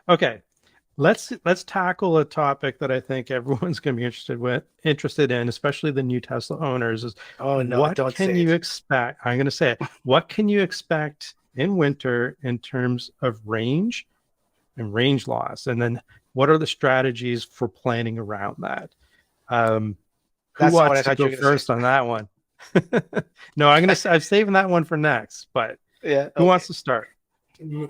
Okay, let's tackle a topic that I think everyone's going to be interested in, especially the new Tesla owners, is Oh no, what don't can say you it. expect? I'm going to say it. What can you expect in winter in terms of range and range loss? And then what are the strategies for planning around that? Who That's not what I wants to thought you go were gonna say. first on that one? No, I'm saving that one for next, but Yeah, who okay. wants to start?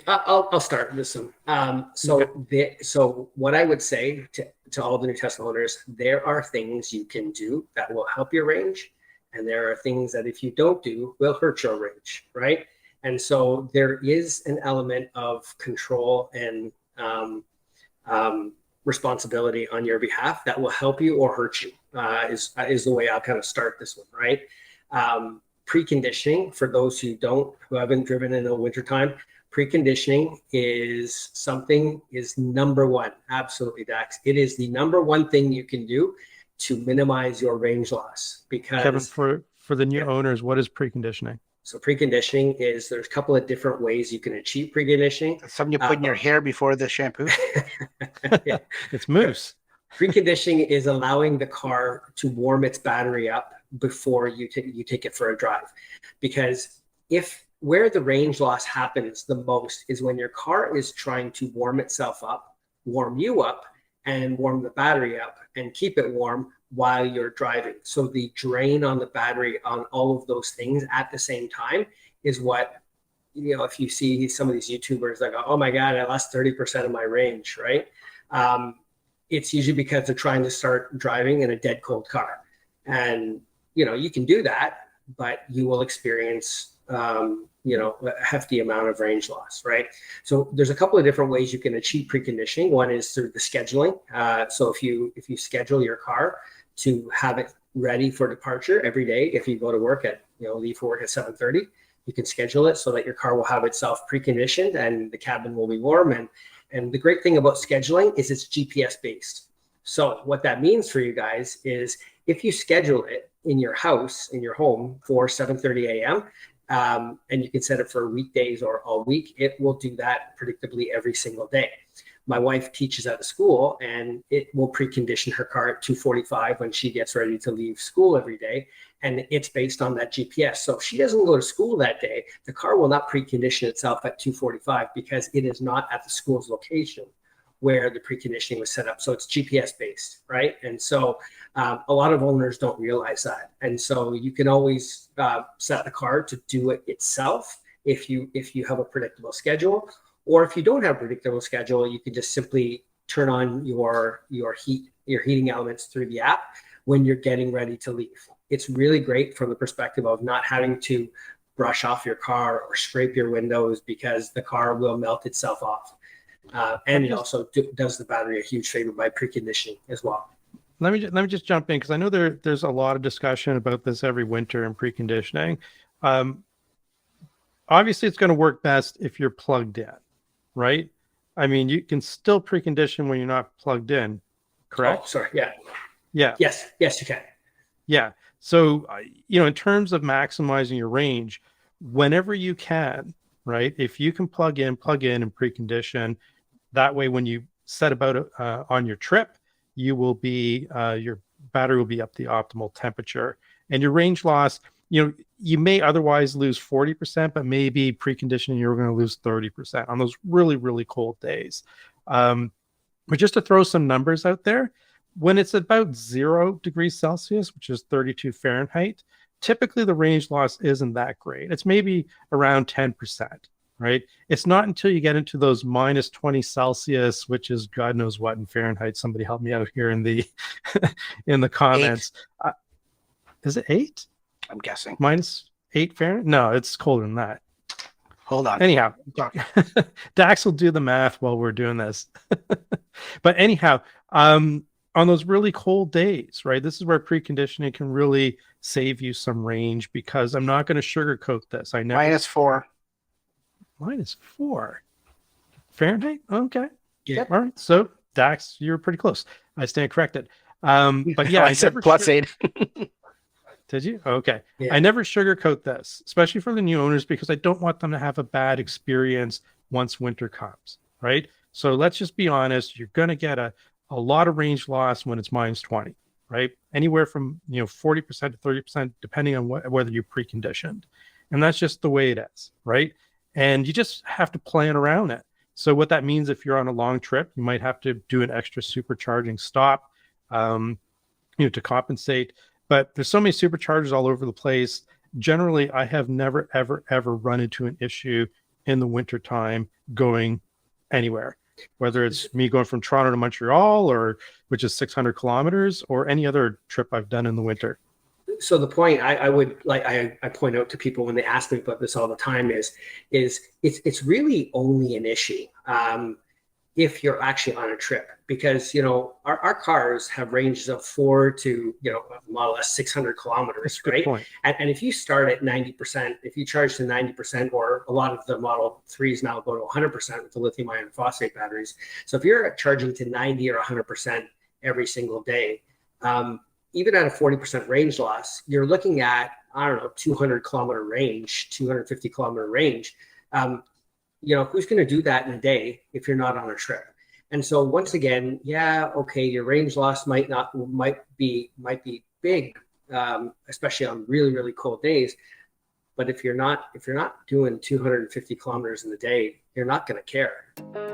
I'll start with some. Okay. So what I would say to all the new Tesla owners, there are things you can do that will help your range, and there are things that if you don't do will hurt your range, right? And so there is an element of control and um, responsibility on your behalf that will help you or hurt you. Is the way I'll kind of start this one, right? Preconditioning for those who haven't driven in the wintertime. Preconditioning is number one. Absolutely, Dax. It is the number one thing you can do to minimize your range loss Kevin, because for the new yeah. owners, what is preconditioning? So preconditioning is there's a couple of different ways you can achieve preconditioning. That's something you put in your But hair before the shampoo. yeah, It's moose. preconditioning is allowing the car to warm its battery up before you take it for a drive, because if where the range loss happens the most is when your car is trying to warm itself up, warm you up, and warm the battery up and keep it warm while you're driving. So the drain on the battery on all of those things at the same time is what, if you see some of these YouTubers that go, oh my God, I lost 30% of my range, right? Um, it's usually because they're trying to start driving in a dead cold car. And, you can do that, but you will experience, a hefty amount of range loss, right? So there's a couple of different ways you can achieve preconditioning. One is through the scheduling. So if you schedule your car to have it ready for departure every day, if you go to work leave for work at 7:30, you can schedule it so that your car will have itself preconditioned and the cabin will be warm. And the great thing about scheduling is it's GPS based. So what that means for you guys is if you schedule it in your house, in your home for 7:30 a.m., and you can set it for weekdays or all week, it will do that predictably every single day. My wife teaches at a school, and it will precondition her car at 2:45 when she gets ready to leave school every day. And it's based on that GPS. So if she doesn't go to school that day, the car will not precondition itself at 2:45 because it is not at the school's location where the preconditioning was set up. So it's GPS based, right? And so a lot of owners don't realize that. And so you can always set the car to do it itself if you have a predictable schedule. Or if you don't have a predictable schedule, you can just simply turn on your heating elements through the app when you're getting ready to leave. It's really great from the perspective of not having to brush off your car or scrape your windows because the car will melt itself off. And it also does the battery a huge favor by preconditioning as well. Let me just jump in because I know there's a lot of discussion about this every winter and preconditioning. Um, Obviously, it's going to work best if you're plugged in, right? I mean, you can still precondition when you're not plugged in, Oh, correct? sorry. Yeah. Yeah, Yes, you can. yeah. So, in terms of maximizing your range, whenever you can, right? If you can plug in and precondition, that way when you set about on your trip, you will be your battery will be up the optimal temperature, and your range loss. You may otherwise lose 40%, but maybe preconditioning you're going to lose 30% on those really, really cold days. But just to throw some numbers out there, when it's about 0 degrees Celsius, which is 32 Fahrenheit, typically the range loss isn't that great. It's maybe around 10%, right? It's not until you get into those minus 20 Celsius, which is God knows what in Fahrenheit. Somebody help me out here in the in the 8, comments. Is it 8? I'm guessing. -8 Fahrenheit? No, it's colder than that. Hold on. Anyhow, I'm talking. Dax will do the math while we're doing this. But anyhow, on those really cold days, right? This is where preconditioning can really save you some range because I'm not going to sugarcoat this. I never -4. -4 Fahrenheit. Okay. Yeah. All right. So Dax, you're pretty close. I stand corrected. But yeah, I said +8. Did you? Okay. Yeah. I never sugarcoat this, especially for the new owners, because I don't want them to have a bad experience once winter comes, right? So let's just be honest, you're going to get a lot of range loss when it's -20, right? Anywhere from 40% to 30%, depending on whether you're preconditioned. And that's just the way it is, right? And you just have to plan around it. So what that means, if you're on a long trip, you might have to do an extra supercharging stop, to compensate. But there's so many superchargers all over the place. Generally, I have never, ever run into an issue in the wintertime going anywhere, whether it's me going from Toronto to Montreal, or which is 600 kilometers, or any other trip I've done in the winter. So the point I would like, I point out to people when they ask me about this all the time is it's really only an issue if you're actually on a trip, because our cars have ranges of 4 to Model S 600 kilometers, right? And if you start at 90%, if you charge to 90%, or a lot of the Model 3s now go to 100% with the lithium iron phosphate batteries. So if you're charging to 90 or 100% every single day, even at a 40% range loss, you're looking at, I don't know, 200 kilometer range, 250 kilometer range. Who's going to do that in a day if you're not on a trip? And so once again, okay, your range loss might be big, especially on really, really cold days. But if you're not doing 250 kilometers in a day, you're not going to care.